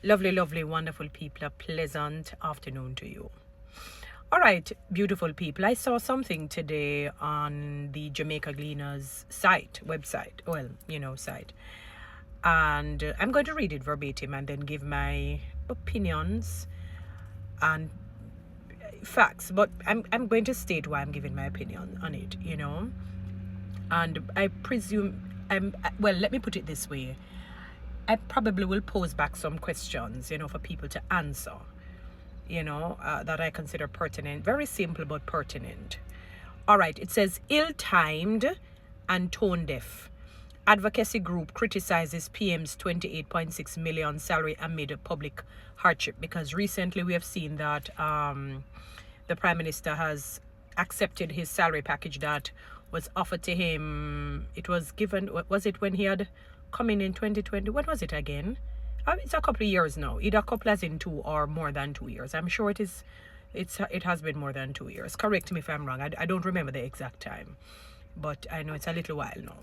Lovely, lovely, wonderful people. A pleasant afternoon to you. All right, beautiful people. I saw something today on the Jamaica Gleaners website. Well, site. And I'm going to read it verbatim and then give my opinions and facts. But I'm going to state why I'm giving my opinion on it, And I presume let me put it this way. I probably will pose back some questions, for people to answer, that I consider pertinent. Very simple, but pertinent. All right. It says ill-timed and tone deaf. Advocacy group criticizes PM's 28.6 million salary amid public hardship, because recently we have seen that the Prime Minister has accepted his salary package that was offered to him. It was given, was it when he had come in 2020? When was it again? It's a couple of years now. Either a couple as in 2 or more than 2 years. I'm sure it has been more than 2 years. Correct me if I'm wrong. I don't remember the exact time, but I know it's a little while now.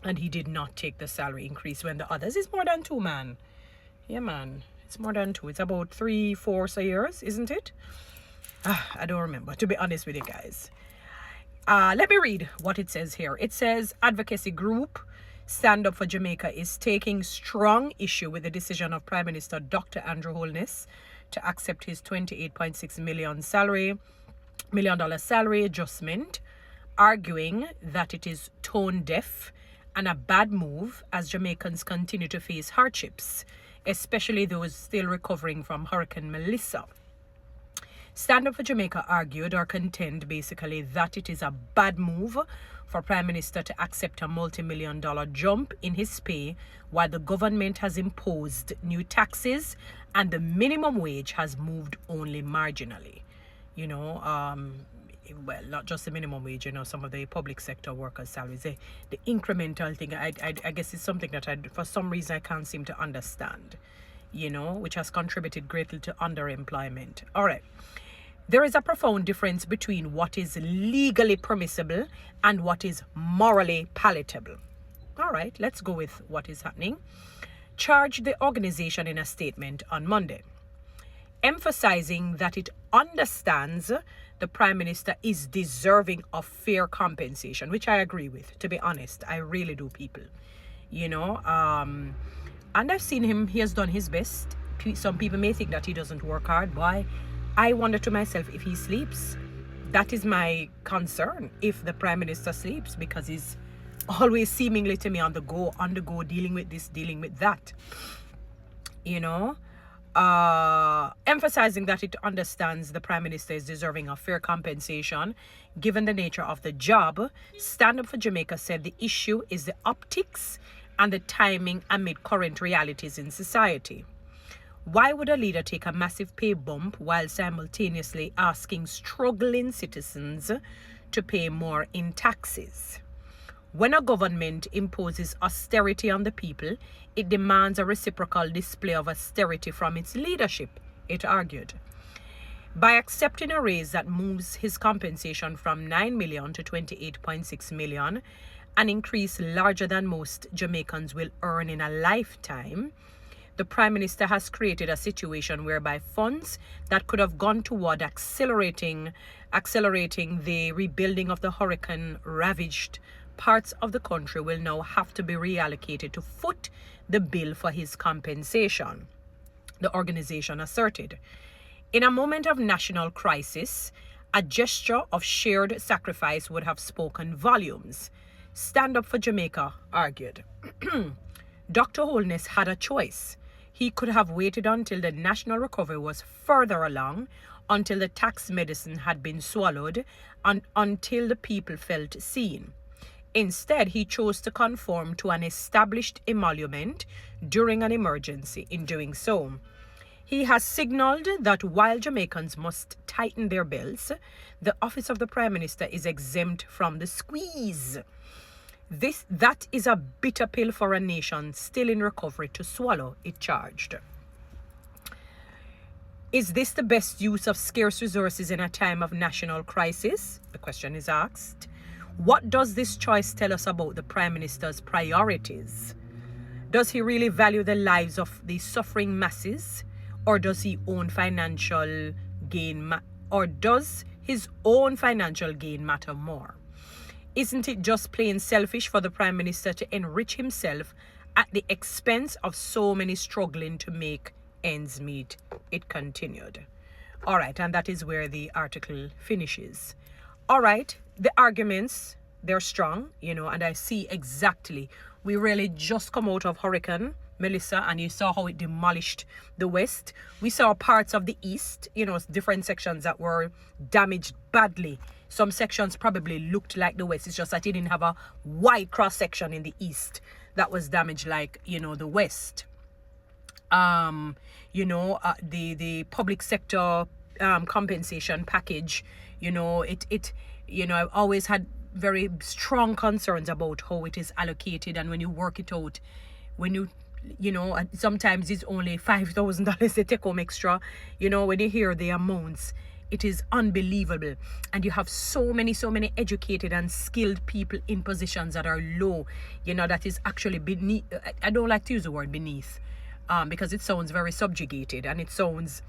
And he did not take the salary increase when the others is more than 2, man. Yeah, man. It's more than 2. It's about 3-4 years, isn't it? I don't remember, to be honest with you guys. Let me read what it says here. It says advocacy group Stand Up for Jamaica is taking strong issue with the decision of Prime Minister Dr. Andrew Holness to accept his $28.6 million salary adjustment, arguing that it is tone deaf and a bad move as Jamaicans continue to face hardships, especially those still recovering from Hurricane Melissa. Stand Up for Jamaica argued or contend basically that it is a bad move for Prime Minister to accept a multi-million-dollar jump in his pay while the government has imposed new taxes and the minimum wage has moved only marginally. Well, not just the minimum wage, some of the public sector workers' salaries, the incremental thing, I guess is something that for some reason I can't seem to understand, which has contributed greatly to underemployment. All right. There is a profound difference between what is legally permissible and what is morally palatable. All right, let's go with what is happening. Charged the organization in a statement on Monday, emphasizing that it understands the Prime Minister is deserving of fair compensation, which I agree with, to be honest. I really do, people. And I've seen him, he has done his best. Some people may think that he doesn't work hard. Why? I wonder to myself if he sleeps. That is my concern, if the Prime Minister sleeps, because he's always seemingly to me on the go, dealing with this, dealing with that. Emphasizing that it understands the Prime Minister is deserving of fair compensation given the nature of the job. Stand Up for Jamaica said the issue is the optics and the timing amid current realities in society. Why would a leader take a massive pay bump while simultaneously asking struggling citizens to pay more in taxes? When a government imposes austerity on the people, it demands a reciprocal display of austerity from its leadership, it argued. By accepting a raise that moves his compensation from 9 million to 28.6 million, an increase larger than most Jamaicans will earn in a lifetime, the Prime Minister has created a situation whereby funds that could have gone toward accelerating the rebuilding of the hurricane-ravaged parts of the country will now have to be reallocated to foot the bill for his compensation, the organization asserted. In a moment of national crisis, a gesture of shared sacrifice would have spoken volumes, Stand Up for Jamaica argued. Dr. Holness had a choice. He could have waited until the national recovery was further along, until the tax medicine had been swallowed, and until the people felt seen. Instead, he chose to conform to an established emolument during an emergency. In doing so, he has signaled that while Jamaicans must tighten their belts, the office of the Prime Minister is exempt from the squeeze. That is a bitter pill for a nation still in recovery to swallow, it charged. Is this the best use of scarce resources in a time of national crisis? The question is asked. What does this choice tell us about the Prime Minister's priorities? Does he really value the lives of the suffering masses, or does he own financial gain, or does his own financial gain matter more? Isn't it just plain selfish for the Prime Minister to enrich himself at the expense of so many struggling to make ends meet? It continued. All right, and that is where the article finishes. All right, the arguments, they're strong, and I see exactly. We really just come out of Hurricane Melissa, and you saw how it demolished the West. We saw parts of the East, different sections that were damaged badly. Some sections probably looked like the West. It's just that it didn't have a wide cross section in the East that was damaged like, the West. The public sector compensation package, I've always had very strong concerns about how it is allocated, and when you work it out, sometimes it's only $5,000 they take home extra. When you hear the amounts, it is unbelievable. And you have so many educated and skilled people in positions that are low, that is actually beneath. I don't like to use the word beneath, because it sounds very subjugated, and it sounds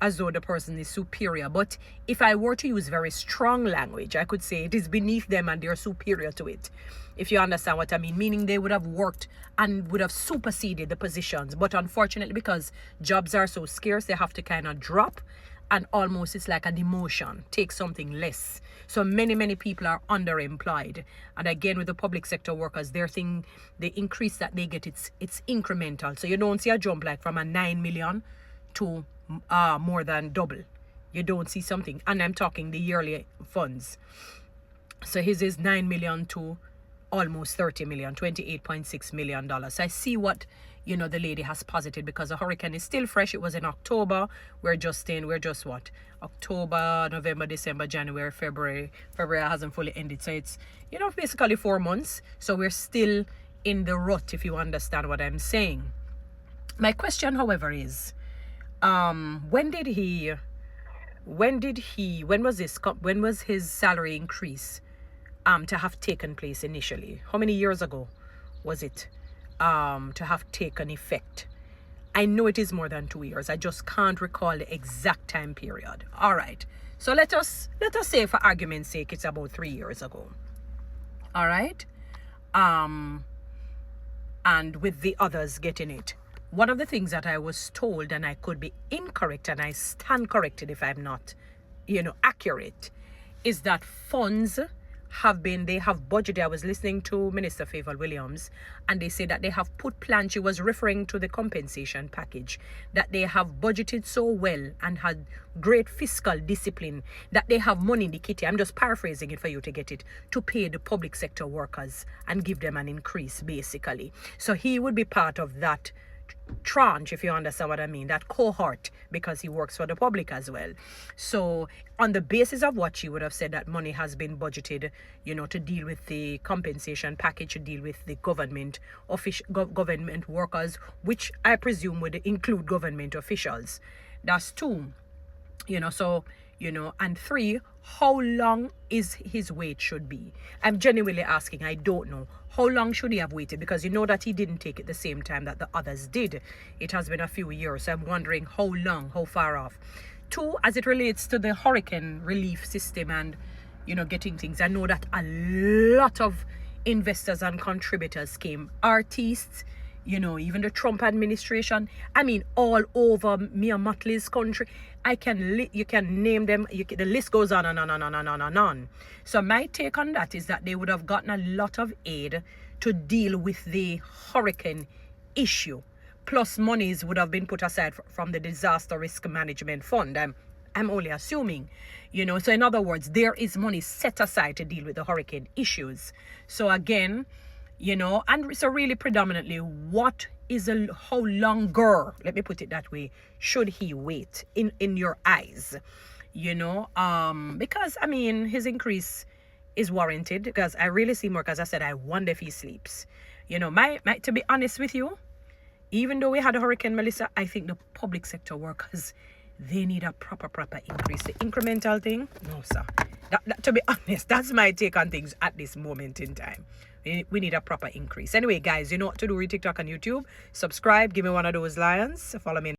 as though the person is superior. But if I were to use very strong language, I could say it is beneath them and they're superior to it, if you understand what I mean. Meaning they would have worked and would have superseded the positions. But unfortunately, because jobs are so scarce, they have to kind of drop, and almost it's like a demotion, take something less. So many people are underemployed. And again, with the public sector workers, their thing, the increase that they get, it's incremental. So you don't see a jump like from a 9 million to more than double. You don't see something, and I'm talking the yearly funds. So his is 9 million to almost 30 million, $28.6 million. So I see what the lady has posited, because the hurricane is still fresh. It was in October. We're just what, October, November, December, January, February hasn't fully ended. So it's basically 4 months. So we're still in the rut, if you understand what I'm saying. My question, however, is when was his salary increase to have taken place initially? How many years ago was it to have taken effect? I know it is more than 2 years. I just can't recall the exact time period. All right, so let us say, for argument's sake, it's about 3 years ago. All right, and with the others getting it. One of the things that I was told, and I could be incorrect, and I stand corrected if I'm not, accurate, is that funds they have budgeted. I was listening to Minister Favour Williams, and they say that they have put plans. She was referring to the compensation package, that they have budgeted so well and had great fiscal discipline that they have money in the kitty. I'm just paraphrasing it for you to get it, to pay the public sector workers and give them an increase, basically. So he would be part of that tranche, if you understand what I mean, that cohort, because he works for the public as well. So on the basis of what she would have said, that money has been budgeted, to deal with the compensation package, to deal with the government workers, which I presume would include government officials. That's 2. And 3, how long is his wait should be? I'm genuinely asking. I don't know. How long should he have waited? Because that he didn't take it the same time that the others did. It has been a few years. So I'm wondering how long, how far off. 2, as it relates to the hurricane relief system and, getting things. I know that a lot of investors and contributors came. Artists, even the Trump administration. I mean, all over Mia Motley's country. You can name them. The list goes on and on and on and on and on. So my take on that is that they would have gotten a lot of aid to deal with the hurricane issue. Plus, monies would have been put aside from the disaster risk management fund. I'm only assuming, So in other words, there is money set aside to deal with the hurricane issues. So again, and so really predominantly, how longer, let me put it that way, should he wait in your eyes? Because his increase is warranted, because I really see more. Because I said, I wonder if he sleeps. To be honest with you, even though we had a Hurricane Melissa, I think the public sector workers, they need a proper increase. The incremental thing, no sir. To be honest, that's my take on things at this moment in time. We need a proper increase. Anyway, guys, you know what to do with TikTok and YouTube. Subscribe, give me one of those lions, follow me.